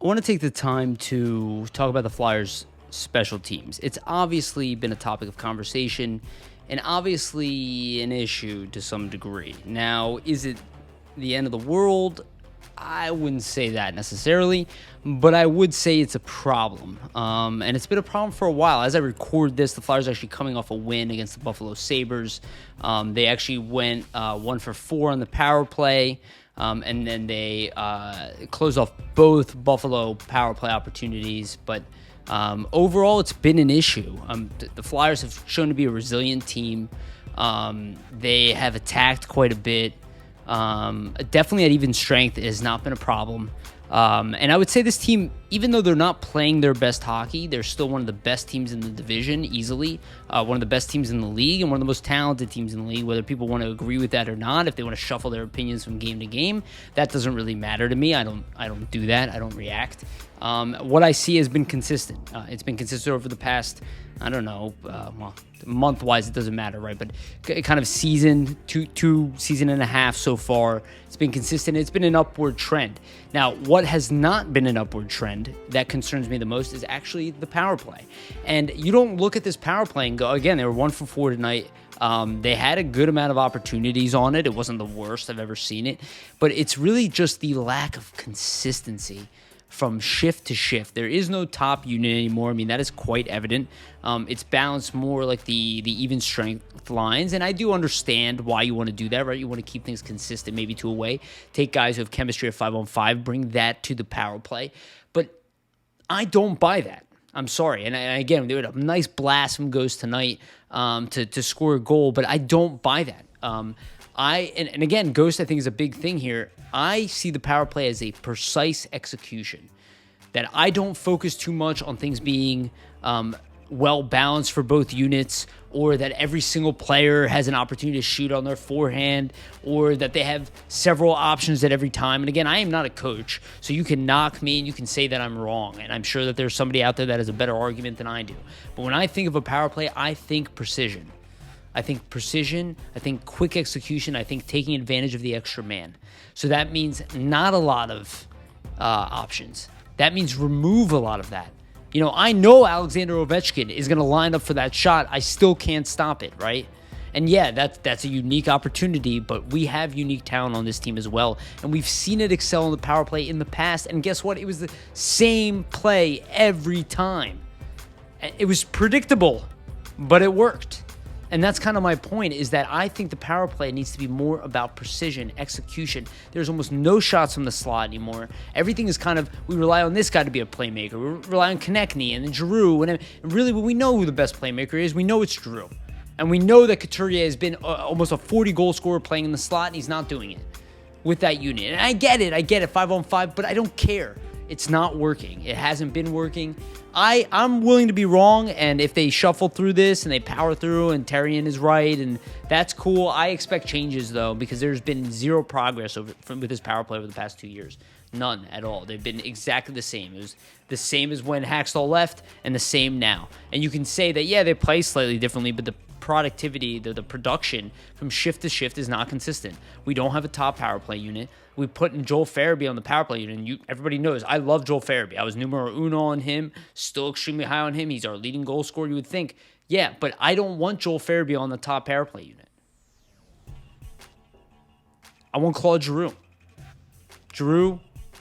I want to take the time to talk about the Flyers' special teams. It's obviously been a topic of conversation and obviously an issue to some degree. Now, is it the end of the world? I wouldn't say that necessarily, but I would say it's a problem. And it's been a problem for a while. As I record this, the Flyers are actually coming off a win against the Buffalo Sabres. They actually went 1 for 4 on the power play. And then they closed off both Buffalo power play opportunities. But overall, it's been an issue. The Flyers have shown to be a resilient team. They have attacked quite a bit. Definitely at even strength, it has not been a problem. And I would say this team, even though they're not playing their best hockey, they're still one of the best teams in the division, easily. One of the best teams in the league and one of the most talented teams in the league, whether people want to agree with that or not. If they want to shuffle their opinions from game to game, that doesn't really matter to me. I don't do that. I don't react. What I see has been consistent. It's been consistent over the past, I don't know, month-wise, it doesn't matter, right? But kind of two season and a half so far, it's been consistent. It's been an upward trend. Now, what has not been an upward trend that concerns me the most is actually the power play. And you don't look at this power play and go, again, they were 1 for 4 tonight. They had a good amount of opportunities on it. It wasn't the worst I've ever seen it. But it's really just the lack of consistency from shift to shift. There is no top unit anymore. I mean, that is quite evident. It's balanced more like the even strength lines, and I do understand why you want to do that, right? You want to keep things consistent, maybe to a way. Take guys who have chemistry at 5-on-5, bring that to the power play. But I don't buy that. I'm sorry. And again, they had a nice blast from Ghost tonight to score a goal, but I don't buy that. And again, Ghost, I think, is a big thing here. I see the power play as a precise execution, that I don't focus too much on things being well balanced for both units, or that every single player has an opportunity to shoot on their forehand, or that they have several options at every time. And again, I am not a coach, so you can knock me and you can say that I'm wrong. And I'm sure that there's somebody out there that has a better argument than I do. But when I think of a power play, I think precision. I think quick execution, I think taking advantage of the extra man. So that means not a lot of options. That means remove a lot of that. You know, I know Alexander Ovechkin is going to line up for that shot. I still can't stop it, right? And yeah, that's a unique opportunity, but we have unique talent on this team as well. And we've seen it excel in the power play in the past. And guess what? It was the same play every time. It was predictable, but it worked. And that's kind of my point, is that I think the power play needs to be more about precision, execution. There's almost no shots from the slot anymore. Everything is kind of, we rely on this guy to be a playmaker. We rely on Konechny and then Giroux. And really, when we know who the best playmaker is, we know it's Giroux. And we know that Couturier has been almost a 40-goal scorer playing in the slot, and he's not doing it with that unit. And I get it, 5-on-5, but I don't care. It's not working. It hasn't been working. I'm willing to be wrong, and if they shuffle through this and they power through and Terrien is right, and that's cool. I expect changes, though, because there's been zero progress with this power play over the past 2 years. None at all. They've been exactly the same. It was the same as when Hackstall left and the same now. And you can say that, yeah, they play slightly differently, but the productivity, the production from shift to shift is not consistent. We don't have a top power play unit. We put in Joel Farabee on the power play unit, and everybody knows I love Joel Farabee. I was numero uno on him, still extremely high on him. He's our leading goal scorer, you would think. Yeah, but I don't want Joel Farabee on the top power play unit. I want Claude Giroux. Giroux,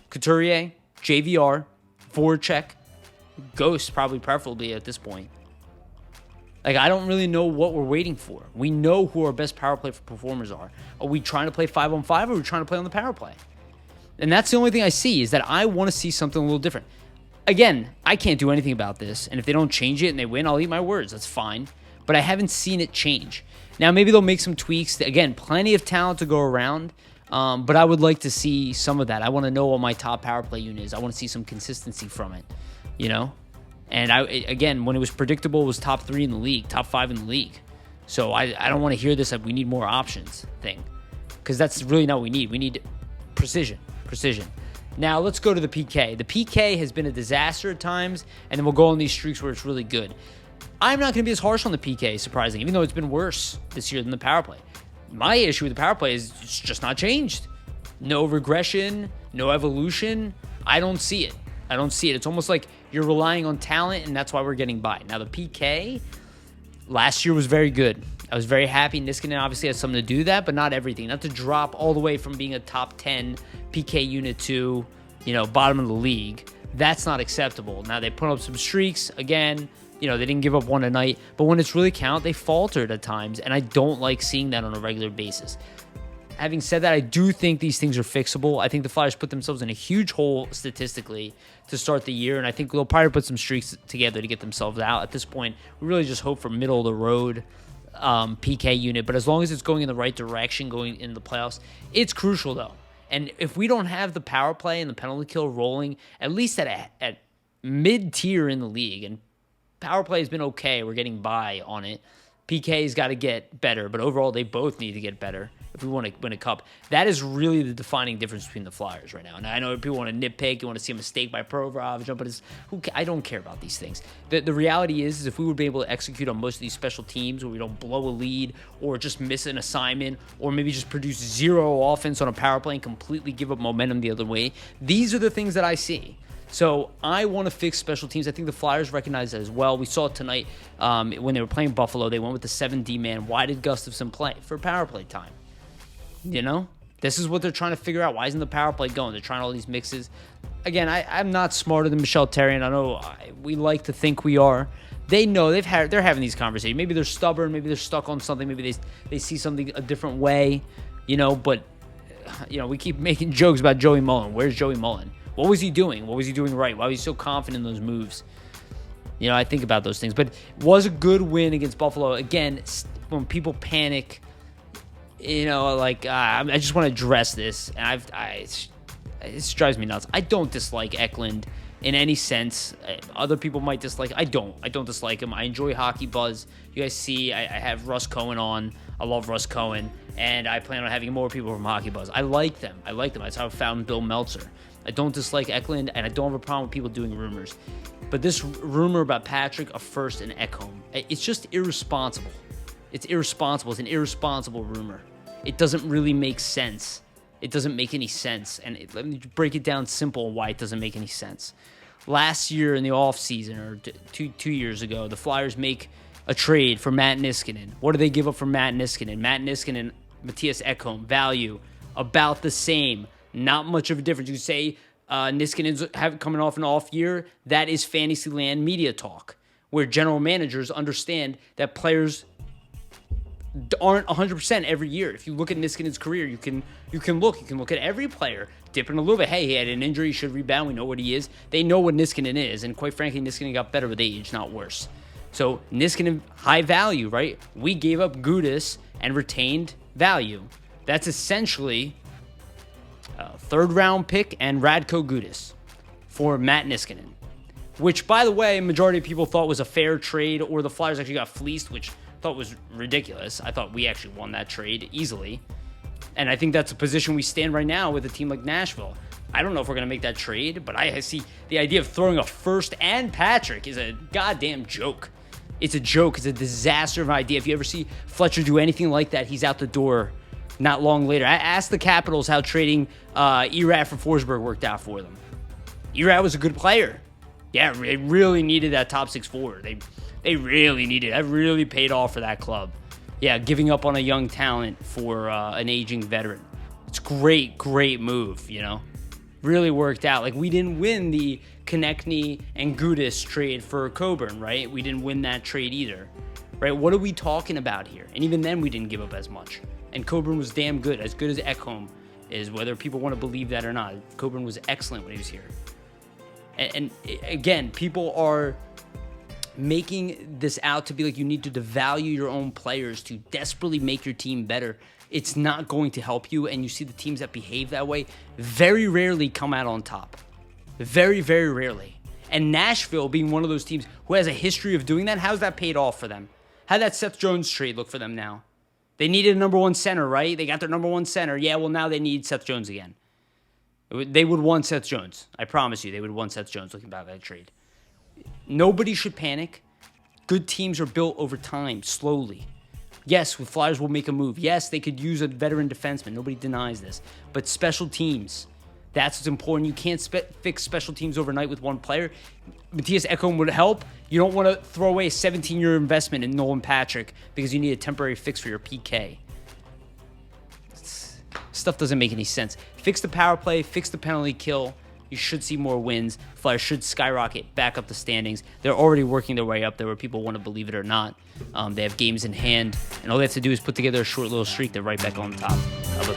Couturier, JVR, Voracek, Ghost probably preferably at this point. Like, I don't really know what we're waiting for. We know who our best power play performers are. Are we trying to play 5-on-5, or are we trying to play on the power play? And that's the only thing I see, is that I want to see something a little different. Again, I can't do anything about this, and if they don't change it and they win, I'll eat my words. That's fine. But I haven't seen it change. Now, maybe they'll make some tweaks. Again, plenty of talent to go around, but I would like to see some of that. I want to know what my top power play unit is. I want to see some consistency from it, you know? And again, when it was predictable, it was top 3 in the league, top 5 in the league. So I don't want to hear this, like, we need more options thing, because that's really not what we need. We need precision. Now, let's go to the PK. The PK has been a disaster at times, and then we'll go on these streaks where it's really good. I'm not going to be as harsh on the PK, surprisingly, even though it's been worse this year than the power play. My issue with the power play is it's just not changed. No regression, no evolution. I don't see it. I don't see it. It's almost like you're relying on talent, and that's why we're getting by. Now, the PK last year was very good. I was very happy. Niskanen obviously has something to do that, but not everything. Not to drop all the way from being a top 10 PK unit to, bottom of the league. That's not acceptable. Now, they put up some streaks. Again, they didn't give up one a night. But when it's really count, they faltered at times, and I don't like seeing that on a regular basis. Having said that, I do think these things are fixable. I think the Flyers put themselves in a huge hole statistically to start the year, and I think they'll probably put some streaks together to get themselves out. At this point, we really just hope for middle of the road PK unit, but as long as it's going in the right direction, going in the playoffs, it's crucial though. And if we don't have the power play and the penalty kill rolling, at least at mid-tier in the league, and power play has been okay, we're getting by on it. PK's got to get better, but overall they both need to get better if we want to win a cup. That is really the defining difference between the Flyers right now. And I know people want to nitpick, you want to see a mistake by Provorov, but I don't care about these things. The reality is if we would be able to execute on most of these special teams where we don't blow a lead or just miss an assignment or maybe just produce zero offense on a power play and completely give up momentum the other way, these are the things that I see. So I want to fix special teams. I think the Flyers recognize that as well. We saw it tonight when they were playing Buffalo. They went with the 7D man. Why did Gustafsson play? For power play time. This is what they're trying to figure out. Why isn't the power play going? They're trying all these mixes. Again, I'm not smarter than Michel Therrien. I know we like to think we are. They know they're having these conversations. Maybe they're stubborn. Maybe they're stuck on something. Maybe they see something a different way. But we keep making jokes about Joey Mullen. Where's Joey Mullen? What was he doing? What was he doing right? Why was he so confident in those moves? I think about those things. But it was a good win against Buffalo. Again, when people panic, I just want to address this. And it drives me nuts. I don't dislike Eklund in any sense. Other people might dislike. I don't dislike him. I enjoy Hockey Buzz. You guys see, I have Russ Cohen on. I love Russ Cohen. And I plan on having more people from Hockey Buzz. I like them. That's how I found Bill Meltzer. I don't dislike Eklund, and I don't have a problem with people doing rumors. But this rumor about Patrick, a first, and Ekholm, it's just irresponsible. It's irresponsible. It's an irresponsible rumor. It doesn't really make sense. It doesn't make any sense. And let me break it down simple why it doesn't make any sense. Last year in the offseason, or two years ago, the Flyers make a trade for Matt Niskanen. What do they give up for Matt Niskanen? Matt Niskanen, Matthias Ekholm, value about the same. Not much of a difference. You could say Niskanen's coming off an off year. That is Fantasyland media talk, where general managers understand that players aren't 100% every year. If you look at Niskanen's career, you can look at every player dipping a little bit. Hey, he had an injury, he should rebound. We know what he is. They know what Niskanen is, and quite frankly, Niskanen got better with age, not worse. So Niskanen, high value, right? We gave up Gudis and retained value. That's essentially third-round pick and Radko Gudis for Matt Niskanen, which, by the way, majority of people thought was a fair trade, or the Flyers actually got fleeced, which I thought was ridiculous. I thought we actually won that trade easily, and I think that's a position we stand right now with a team like Nashville. I don't know if we're going to make that trade, but I see the idea of throwing a first and Patrick is a goddamn joke. It's a joke. It's a disaster of an idea. If you ever see Fletcher do anything like that, he's out the door not long later. I asked the Capitals how trading Erat for Forsberg worked out for them. Erat was a good player. Yeah, they really needed that top six forward. They really needed it. That really paid off for that club. Yeah, giving up on a young talent for an aging veteran. It's great move, Really worked out. Like, we didn't win the Konechny and Gudis trade for Coburn, right? We didn't win that trade either, right? What are we talking about here? And even then, we didn't give up as much. And Coburn was damn good, as good as Ekholm is, whether people want to believe that or not. Coburn was excellent when he was here. And again, people are making this out to be like you need to devalue your own players to desperately make your team better. It's not going to help you, and you see the teams that behave that way very rarely come out on top. Very, very rarely. And Nashville being one of those teams who has a history of doing that, how's that paid off for them? How'd that Seth Jones trade look for them now? They needed a number one center, right? They got their number one center. Yeah, well, now they need Seth Jones again. They would want Seth Jones. I promise you, they would want Seth Jones looking back at that trade. Nobody should panic. Good teams are built over time, slowly. Yes, the Flyers will make a move. Yes, they could use a veteran defenseman. Nobody denies this. But special teams, That's what's important. You can't fix special teams overnight with one player. Matthias Ekholm would help. You don't want to throw away a 17-year investment in Nolan Patrick because you need a temporary fix for your PK. Stuff doesn't make any sense. Fix the power play, fix the penalty kill. You should see more wins. Flyers should skyrocket back up the standings. They're already working their way up there, where people want to believe it or not. They have games in hand, and all they have to do is put together a short little streak. They're right back on top of the